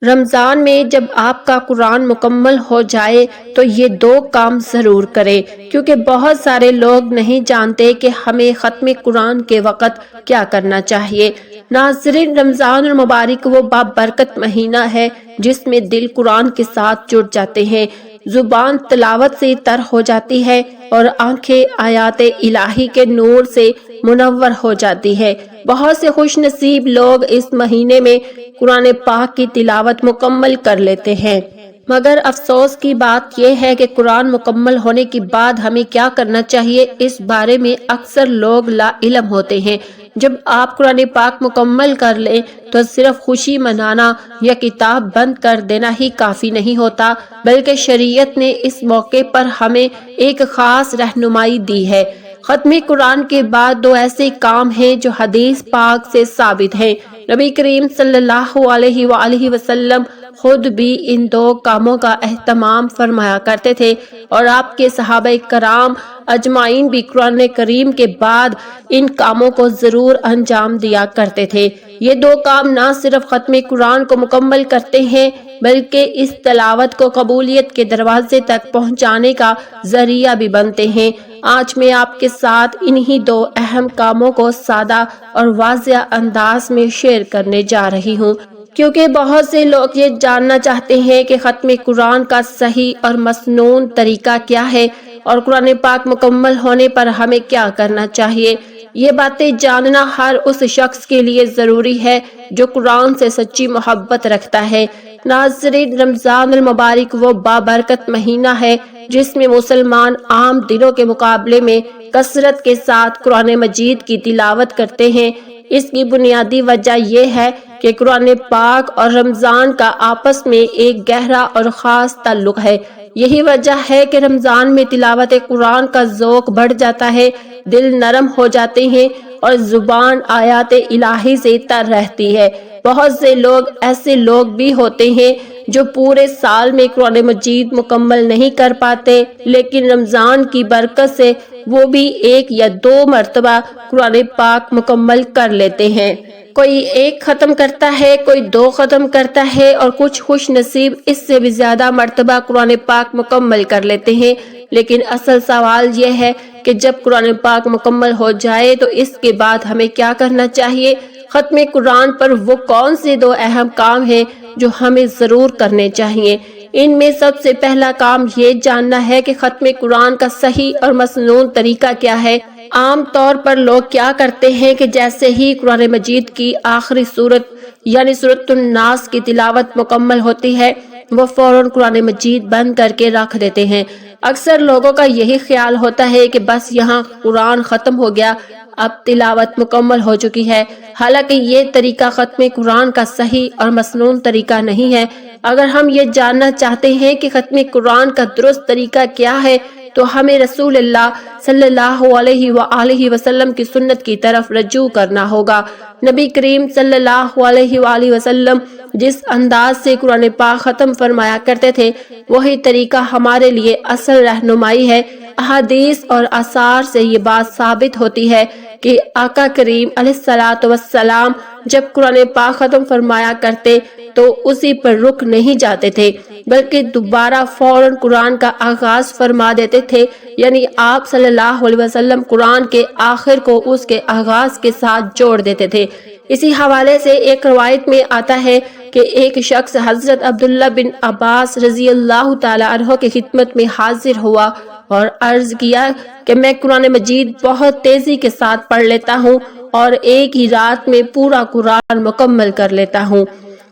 رمضان میں جب آپ کا قرآن مکمل ہو جائے تو یہ دو کام ضرور کریں، کیونکہ بہت سارے لوگ نہیں جانتے کہ ہمیں ختم قرآن کے وقت کیا کرنا چاہیے۔ ناظرین، رمضان المبارک وہ بابرکت مہینہ ہے جس میں دل قرآن کے ساتھ جڑ جاتے ہیں، زبان تلاوت سے تر ہو جاتی ہے اور آنکھیں آیات الہی کے نور سے منور ہو جاتی ہے۔ بہت سے خوش نصیب لوگ اس مہینے میں قرآن پاک کی تلاوت مکمل کر لیتے ہیں، مگر افسوس کی بات یہ ہے کہ قرآن مکمل ہونے کے بعد ہمیں کیا کرنا چاہیے اس بارے میں اکثر لوگ لا علم ہوتے ہیں۔ جب آپ قرآن پاک مکمل کر لیں تو صرف خوشی منانا یا کتاب بند کر دینا ہی کافی نہیں ہوتا، بلکہ شریعت نے اس موقع پر ہمیں ایک خاص رہنمائی دی ہے۔ ختم قرآن کے بعد دو ایسے کام ہیں جو حدیث پاک سے ثابت ہیں۔ نبی کریم صلی اللہ علیہ وآلہ وسلم خود بھی ان دو کاموں کا اہتمام فرمایا کرتے تھے، اور آپ کے صحابہ کرام اجمعین بھی قرآن کریم کے بعد ان کاموں کو ضرور انجام دیا کرتے تھے۔ یہ دو کام نہ صرف ختم قرآن کو مکمل کرتے ہیں بلکہ اس تلاوت کو قبولیت کے دروازے تک پہنچانے کا ذریعہ بھی بنتے ہیں۔ آج میں آپ کے ساتھ انہی دو اہم کاموں کو سادہ اور واضح انداز میں شیئر کرنے جا رہی ہوں، کیونکہ بہت سے لوگ یہ جاننا چاہتے ہیں کہ ختم قرآن کا صحیح اور مسنون طریقہ کیا ہے اور قرآن پاک مکمل ہونے پر ہمیں کیا کرنا چاہیے۔ یہ باتیں جاننا ہر اس شخص کے لیے ضروری ہے جو قرآن سے سچی محبت رکھتا ہے۔ ناظرین، رمضان المبارک وہ بابرکت مہینہ ہے جس میں مسلمان عام دنوں کے مقابلے میں کثرت کے ساتھ قرآن مجید کی تلاوت کرتے ہیں۔ اس کی بنیادی وجہ یہ ہے کہ قرآن پاک اور رمضان کا آپس میں ایک گہرا اور خاص تعلق ہے۔ یہی وجہ ہے کہ رمضان میں تلاوت قرآن کا ذوق بڑھ جاتا ہے، دل نرم ہو جاتے ہیں اور زبان آیات الہی سے تر رہتی ہے۔ بہت سے ایسے لوگ بھی ہوتے ہیں جو پورے سال میں قرآن مجید مکمل نہیں کر پاتے، لیکن رمضان کی برکت سے وہ بھی ایک یا دو مرتبہ قرآن پاک مکمل کر لیتے ہیں۔ کوئی ایک ختم کرتا ہے، کوئی دو ختم کرتا ہے اور کچھ خوش نصیب اس سے بھی زیادہ مرتبہ قرآن پاک مکمل کر لیتے ہیں۔ لیکن اصل سوال یہ ہے کہ جب قرآن پاک مکمل ہو جائے تو اس کے بعد ہمیں کیا کرنا چاہیے؟ ختم قرآن پر وہ کون سے دو اہم کام ہیں جو ہمیں ضرور کرنے چاہیے؟ ان میں سب سے پہلا کام یہ جاننا ہے کہ ختم قرآن کا صحیح اور مسنون طریقہ کیا ہے۔ عام طور پر لوگ کیا کرتے ہیں کہ جیسے ہی قرآن مجید کی آخری سورت یعنی سورۃ الناس کی تلاوت مکمل ہوتی ہے وہ فوراً قرآن مجید بند کر کے رکھ دیتے ہیں۔ اکثر لوگوں کا یہی خیال ہوتا ہے کہ بس یہاں قرآن ختم ہو گیا، اب تلاوت مکمل ہو چکی ہے، حالانکہ یہ طریقہ ختم قرآن کا صحیح اور مسنون طریقہ نہیں ہے۔ اگر ہم یہ جاننا چاہتے ہیں کہ ختم قرآن کا درست طریقہ کیا ہے تو ہمیں رسول اللہ صلی اللہ علیہ وآلہ وسلم کی سنت کی طرف رجوع کرنا ہوگا۔ نبی کریم صلی اللہ علیہ وآلہ وسلم جس انداز سے قرآن پاک ختم فرمایا کرتے تھے وہی طریقہ ہمارے لیے اصل رہنمائی ہے۔ احادیث اور آثار سے یہ بات ثابت ہوتی ہے کہ آقا کریم علیہ الصلوۃ والسلام جب قرآن پاک ختم فرمایا کرتے تو اسی پر رک نہیں جاتے تھے بلکہ دوبارہ فوراً قرآن کا آغاز فرما دیتے تھے، یعنی آپ صلی اللہ علیہ وسلم قرآن کے آخر کو اس کے آغاز کے ساتھ جوڑ دیتے تھے۔ اسی حوالے سے ایک روایت میں آتا ہے کہ ایک شخص حضرت عبداللہ بن عباس رضی اللہ تعالی عنہ کی خدمت میں حاضر ہوا اور عرض کیا کہ میں قرآن مجید بہت تیزی کے ساتھ پڑھ لیتا ہوں اور ایک ہی رات میں پورا قرآن مکمل کر لیتا ہوں۔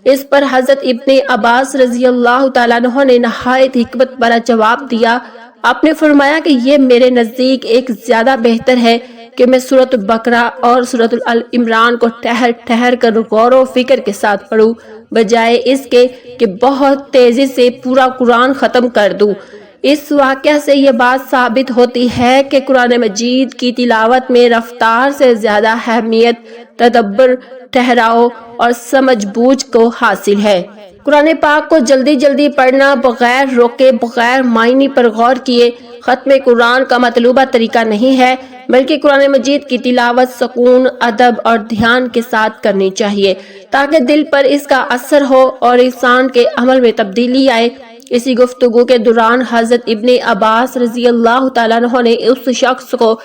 اس پر حضرت ابن عباس رضی اللہ تعالیٰ عنہ نے نہایت حکمت بھرا جواب دیا۔ آپ نے فرمایا کہ یہ میرے نزدیک ایک زیادہ بہتر ہے کہ میں سورۃ البقرہ اور سورۃ آل عمران کو ٹھہر ٹھہر کر غور و فکر کے ساتھ پڑھوں، بجائے اس کے کہ بہت تیزی سے پورا قرآن ختم کر دوں۔ اس واقعہ سے یہ بات ثابت ہوتی ہے کہ قرآن مجید کی تلاوت میں رفتار سے زیادہ اہمیت تدبر، ٹھہراؤ اور سمجھ بوجھ کو حاصل ہے۔ قرآن پاک کو جلدی جلدی پڑھنا، بغیر روکے، بغیر معنی پر غور کیے ختم قرآن کا مطلوبہ طریقہ نہیں ہے، بلکہ قرآن مجید کی تلاوت سکون، ادب اور دھیان کے ساتھ کرنی چاہیے تاکہ دل پر اس کا اثر ہو اور انسان کے عمل میں تبدیلی آئے۔ اسی گفتگو کے دوران حضرت ابن عباس رضی اللہ تعالیٰ عنہ نے اس شخص کو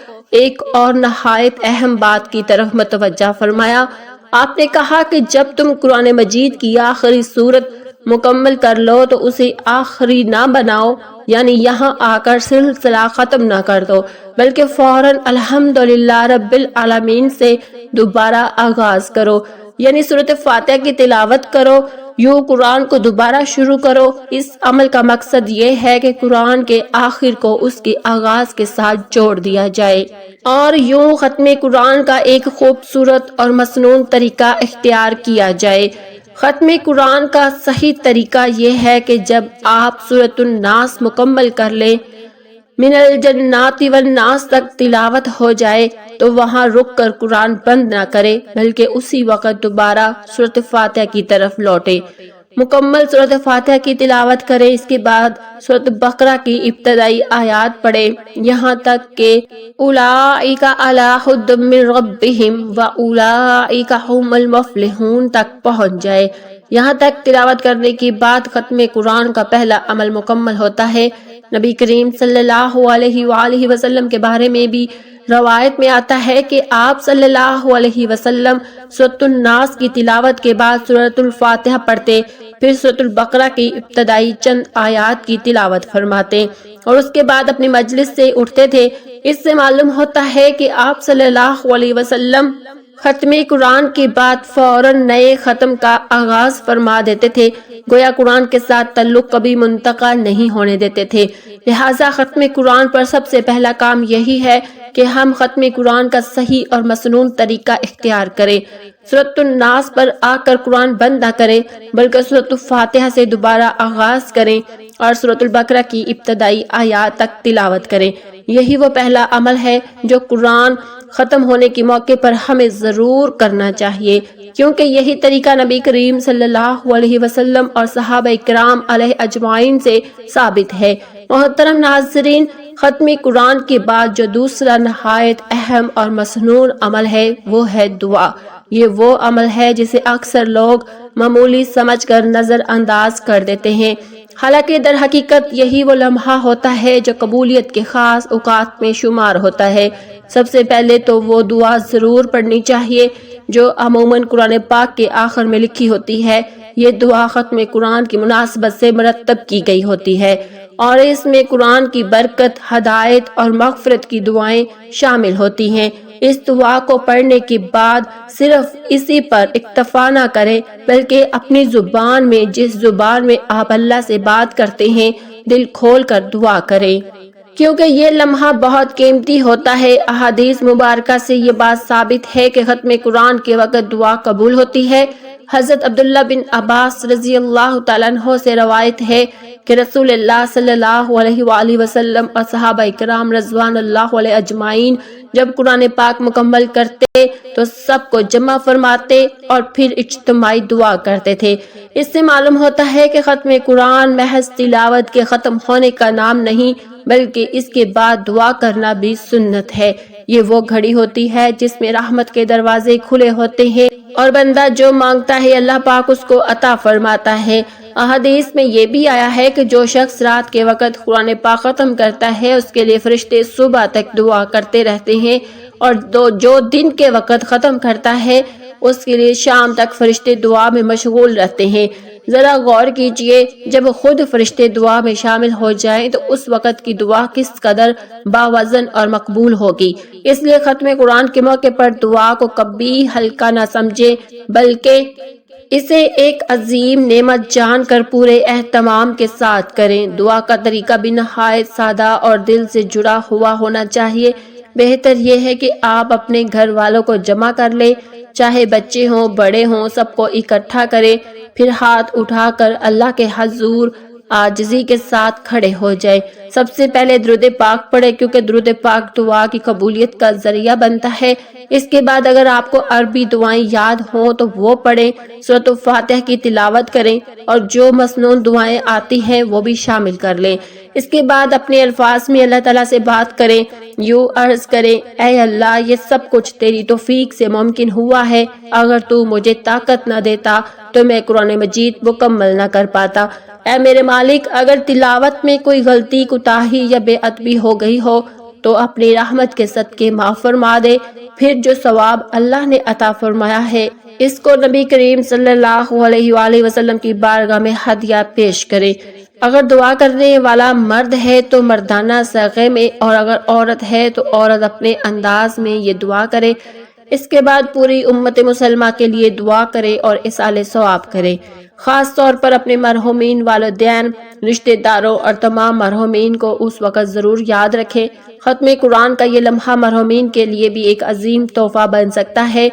ایک اور نہایت اہم بات کی طرف متوجہ فرمایا۔ آپ نے کہا کہ جب تم قرآن مجید کی آخری سورت مکمل کر لو تو اسے آخری نہ بناؤ، یعنی یہاں آ کر سلسلہ ختم نہ کر دو، بلکہ فوراً الحمدللہ رب العالمین سے دوبارہ آغاز کرو، یعنی سورۃ فاتحہ کی تلاوت کرو، یوں قرآن کو دوبارہ شروع کرو۔ اس عمل کا مقصد یہ ہے کہ قرآن کے آخر کو اس کے آغاز کے ساتھ جوڑ دیا جائے اور یوں ختم قرآن کا ایک خوبصورت اور مسنون طریقہ اختیار کیا جائے۔ ختم قرآن کا صحیح طریقہ یہ ہے کہ جب آپ سورۃ الناس مکمل کر لیں، من الجنات والناس تک تلاوت ہو جائے تو وہاں رک کر قرآن بند نہ کرے، بلکہ اسی وقت دوبارہ سورۃ فاتحہ کی طرف لوٹے، مکمل سورۃ فاتحہ کی تلاوت کرے، اس کے بعد سورۃ بقرہ کی ابتدائی آیات پڑھے یہاں تک کہ اولئک علی ھدی من ربہم واولئک ھم المفلحون تک پہنچ جائے۔ یہاں تک تلاوت کرنے کے بعد ختم قرآن کا پہلا عمل مکمل ہوتا ہے۔ نبی کریم صلی اللہ علیہ وآلہ وسلم کے بارے میں بھی روایت میں آتا ہے کہ آپ صلی اللہ علیہ وسلم سورۃ الناس کی تلاوت کے بعد سورۃ الفاتحہ پڑھتے، پھر سورۃ البقرہ کی ابتدائی چند آیات کی تلاوت فرماتے اور اس کے بعد اپنی مجلس سے اٹھتے تھے۔ اس سے معلوم ہوتا ہے کہ آپ صلی اللہ علیہ وسلم ختم قرآن کے بعد فوراً نئے ختم کا آغاز فرما دیتے تھے، گویا قرآن کے ساتھ تعلق کبھی منقطع نہیں ہونے دیتے تھے۔ لہٰذا ختم قرآن پر سب سے پہلا کام یہی ہے کہ ہم ختم قرآن کا صحیح اور مسنون طریقہ اختیار کریں، سورۃ الناس پر آ کر قرآن بند نہ کریں، بلکہ سورۃ الفاتحہ سے دوبارہ آغاز کریں اور سورۃ البقرہ کی ابتدائی آیات تک تلاوت کریں۔ یہی وہ پہلا عمل ہے جو قرآن ختم ہونے کے موقع پر ہمیں ضرور کرنا چاہیے، کیونکہ یہی طریقہ نبی کریم صلی اللہ علیہ وسلم اور صحابہ کرام علیہ اجمعین سے ثابت ہے۔ محترم ناظرین، ختم قرآن کے بعد جو دوسرا نہایت اہم اور مسنون عمل ہے وہ ہے دعا۔ یہ وہ عمل ہے جسے اکثر لوگ معمولی سمجھ کر نظر انداز کر دیتے ہیں، حالانکہ در حقیقت یہی وہ لمحہ ہوتا ہے جو قبولیت کے خاص اوقات میں شمار ہوتا ہے۔ سب سے پہلے تو وہ دعا ضرور پڑھنی چاہیے جو عموماً قرآن پاک کے آخر میں لکھی ہوتی ہے۔ یہ دعا ختم قرآن کی مناسبت سے مرتب کی گئی ہوتی ہے اور اس میں قرآن کی برکت، ہدایت اور مغفرت کی دعائیں شامل ہوتی ہیں۔ اس دعا کو پڑھنے کے بعد صرف اسی پر اکتفا نہ کریں، بلکہ اپنی زبان میں، جس زبان میں آپ اللہ سے بات کرتے ہیں، دل کھول کر دعا کریں، کیونکہ یہ لمحہ بہت قیمتی ہوتا ہے۔ احادیث مبارکہ سے یہ بات ثابت ہے کہ ختم قرآن کے وقت دعا قبول ہوتی ہے۔ حضرت عبداللہ بن عباس رضی اللہ تعالیٰ عنہ سے روایت ہے کہ رسول اللہ صلی اللہ علیہ وآلہ وسلم اور صحابہ کرام رضوان اللہ علیہ اجمعین جب قرآن پاک مکمل کرتے تو سب کو جمع فرماتے اور پھر اجتماعی دعا کرتے تھے۔ اس سے معلوم ہوتا ہے کہ ختم قرآن محض تلاوت کے ختم ہونے کا نام نہیں، بلکہ اس کے بعد دعا کرنا بھی سنت ہے۔ یہ وہ گھڑی ہوتی ہے جس میں رحمت کے دروازے کھلے ہوتے ہیں اور بندہ جو مانگتا ہے اللہ پاک اس کو عطا فرماتا ہے۔ احادیث میں یہ بھی آیا ہے کہ جو شخص رات کے وقت قرآن پاک ختم کرتا ہے اس کے لیے فرشتے صبح تک دعا کرتے رہتے ہیں، اور جو دن کے وقت ختم کرتا ہے اس کے لیے شام تک فرشتے دعا میں مشغول رہتے ہیں۔ ذرا غور کیجئے، جب خود فرشتے دعا میں شامل ہو جائیں تو اس وقت کی دعا کس قدر باوزن اور مقبول ہوگی۔ اس لیے ختم قرآن کے موقع پر دعا کو کبھی ہلکا نہ سمجھیں، بلکہ اسے ایک عظیم نعمت جان کر پورے اہتمام کے ساتھ کریں۔ دعا کا طریقہ بھی نہایت سادہ اور دل سے جڑا ہوا ہونا چاہیے۔ بہتر یہ ہے کہ آپ اپنے گھر والوں کو جمع کر لیں، چاہے بچے ہوں بڑے ہوں، سب کو اکٹھا کریں، پھر ہاتھ اٹھا کر اللہ کے حضور عاجزی کے ساتھ کھڑے ہو جائیں۔ سب سے پہلے درود پاک پڑھے، کیونکہ درود پاک دعا کی قبولیت کا ذریعہ بنتا ہے۔ اس کے بعد اگر آپ کو عربی دعائیں یاد ہوں تو وہ پڑھیں، سورۃ الفاتحہ کی تلاوت کریں اور جو مسنون دعائیں آتی ہیں وہ بھی شامل کر لیں۔ اس کے بعد اپنے الفاظ میں اللہ تعالیٰ سے بات کریں، یوں عرض کریں: اے اللہ، یہ سب کچھ تیری توفیق سے ممکن ہوا ہے، اگر تو مجھے طاقت نہ دیتا تو میں قرآن مجید مکمل نہ کر پاتا۔ اے میرے مالک، اگر تلاوت میں کوئی غلطی، کوتاہی یا بے ادبی ہو گئی ہو تو اپنی رحمت کے صدقے معاف فرما دے، پھر جو ثواب اللہ نے عطا فرمایا ہے اس کو نبی کریم صلی اللہ علیہ وآلہ وسلم کی بارگاہ میں ہدیہ پیش کرے۔ اگر دعا کرنے والا مرد ہے تو مردانہ صیغے میں، اور اگر عورت ہے تو عورت اپنے انداز میں یہ دعا کرے۔ اس کے بعد پوری امت مسلمہ کے لیے دعا کرے اور اصالِ ثواب کرے۔ خاص طور پر اپنے مرحومین والدین، رشتہ داروں اور تمام مرحومین کو اس وقت ضرور یاد رکھیں۔ ختم قرآن کا یہ لمحہ مرحومین کے لیے بھی ایک عظیم تحفہ بن سکتا ہے۔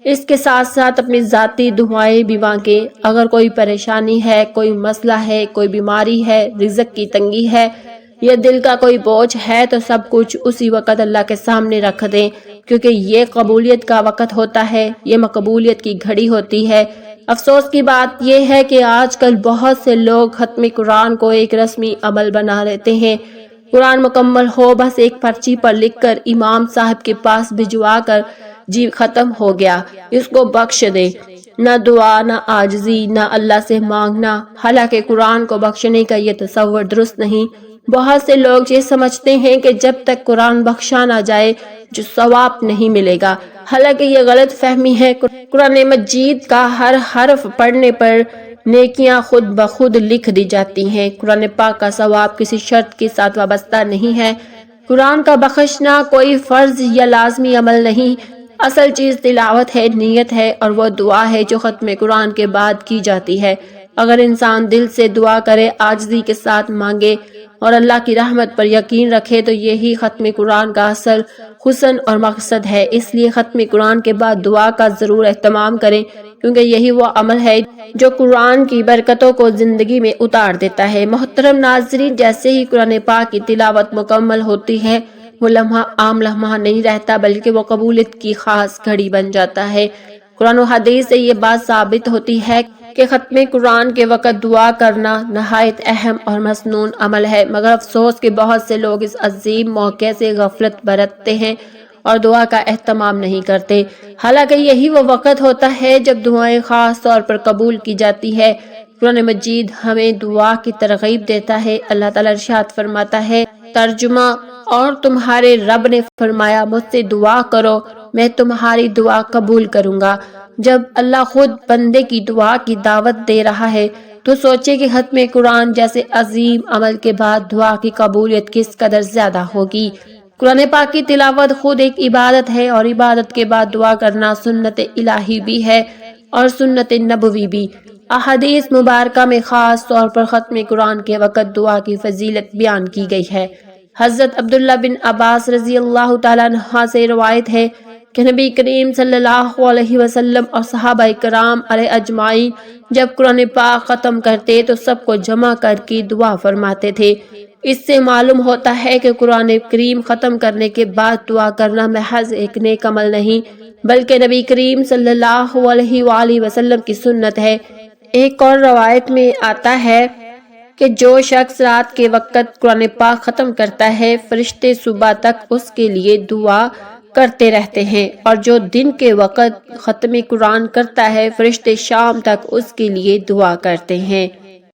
اس کے ساتھ ساتھ اپنی ذاتی دعائیں بھی مانگیں۔ اگر کوئی پریشانی ہے، کوئی مسئلہ ہے، کوئی بیماری ہے، رزق کی تنگی ہے یا دل کا کوئی بوجھ ہے تو سب کچھ اسی وقت اللہ کے سامنے رکھ دیں، کیونکہ یہ قبولیت کا وقت ہوتا ہے، یہ مقبولیت کی گھڑی ہوتی ہے۔ افسوس کی بات یہ ہے کہ آج کل بہت سے لوگ ختم قرآن کو ایک رسمی عمل بنا لیتے ہیں۔ قرآن مکمل ہو بس ایک پرچی پر لکھ کر امام صاحب کے پاس بھجوا کر جی ختم ہو گیا، اس کو بخش دے۔ نہ دعا، نہ عاجزی، نہ اللہ سے مانگنا۔ حالانکہ قرآن کو بخشنے کا یہ تصور درست نہیں۔ بہت سے لوگ یہ سمجھتے ہیں کہ جب تک قرآن بخشا نہ جائے جو ثواب نہیں ملے گا، حالانکہ یہ غلط فہمی ہے۔ قرآن مجید کا ہر حرف پڑھنے پر نیکیاں خود بخود لکھ دی جاتی ہیں۔ قرآن پاک کا ثواب کسی شرط کے ساتھ وابستہ نہیں ہے۔ قرآن کا بخشنا کوئی فرض یا لازمی عمل نہیں، اصل چیز تلاوت ہے، نیت ہے، اور وہ دعا ہے جو ختم قرآن کے بعد کی جاتی ہے۔ اگر انسان دل سے دعا کرے، عاجزی کے ساتھ مانگے اور اللہ کی رحمت پر یقین رکھے تو یہی ختم قرآن کا اصل حسن اور مقصد ہے۔ اس لیے ختم قرآن کے بعد دعا کا ضرور اہتمام کریں، کیونکہ یہی وہ عمل ہے جو قرآن کی برکتوں کو زندگی میں اتار دیتا ہے۔ محترم ناظرین، جیسے ہی قرآن پاک کی تلاوت مکمل ہوتی ہے، وہ لمحہ عام لمحہ نہیں رہتا بلکہ وہ قبولیت کی خاص گھڑی بن جاتا ہے۔ قرآن و حدیث سے یہ بات ثابت ہوتی ہے کہ ختم قرآن کے وقت دعا کرنا نہایت اہم اور مسنون عمل ہے، مگر افسوس کہ بہت سے لوگ اس عظیم موقع سے غفلت برتتے ہیں اور دعا کا اہتمام نہیں کرتے۔ حالانکہ یہی وہ وقت ہوتا ہے جب دعائیں خاص طور پر قبول کی جاتی ہے۔ قرآن مجید ہمیں دعا کی ترغیب دیتا ہے۔ اللہ تعالیٰ ارشاد فرماتا ہے، ترجمہ: اور تمہارے رب نے فرمایا، مجھ سے دعا کرو، میں تمہاری دعا قبول کروں گا۔ جب اللہ خود بندے کی دعا کی دعوت دے رہا ہے تو سوچے کہ ختم قرآن جیسے عظیم عمل کے بعد دعا کی قبولیت کس قدر زیادہ ہوگی۔ قرآن پاک کی تلاوت خود ایک عبادت ہے، اور عبادت کے بعد دعا کرنا سنت الہی بھی ہے اور سنت نبوی بھی۔ احادیث مبارکہ میں خاص طور پر ختم قرآن کے وقت دعا کی فضیلت بیان کی گئی ہے۔ حضرت عبداللہ بن عباس رضی اللہ تعالیٰ عنہ سے روایت ہے کہ نبی کریم صلی اللہ علیہ وسلم اور صحابہ کرام علیہ اجمعین جب قرآن پاک ختم کرتے تو سب کو جمع کر کے دعا فرماتے تھے۔ اس سے معلوم ہوتا ہے کہ قرآن کریم ختم کرنے کے بعد دعا کرنا محض ایک نیک عمل نہیں بلکہ نبی کریم صلی اللہ علیہ وآلہ وسلم کی سنت ہے۔ ایک اور روایت میں آتا ہے کہ جو شخص رات کے وقت قرآن پاک ختم کرتا ہے، فرشتے صبح تک اس کے لیے دعا کرتے رہتے ہیں، اور جو دن کے وقت ختم قرآن کرتا ہے، فرشتے شام تک اس کے لیے دعا کرتے ہیں۔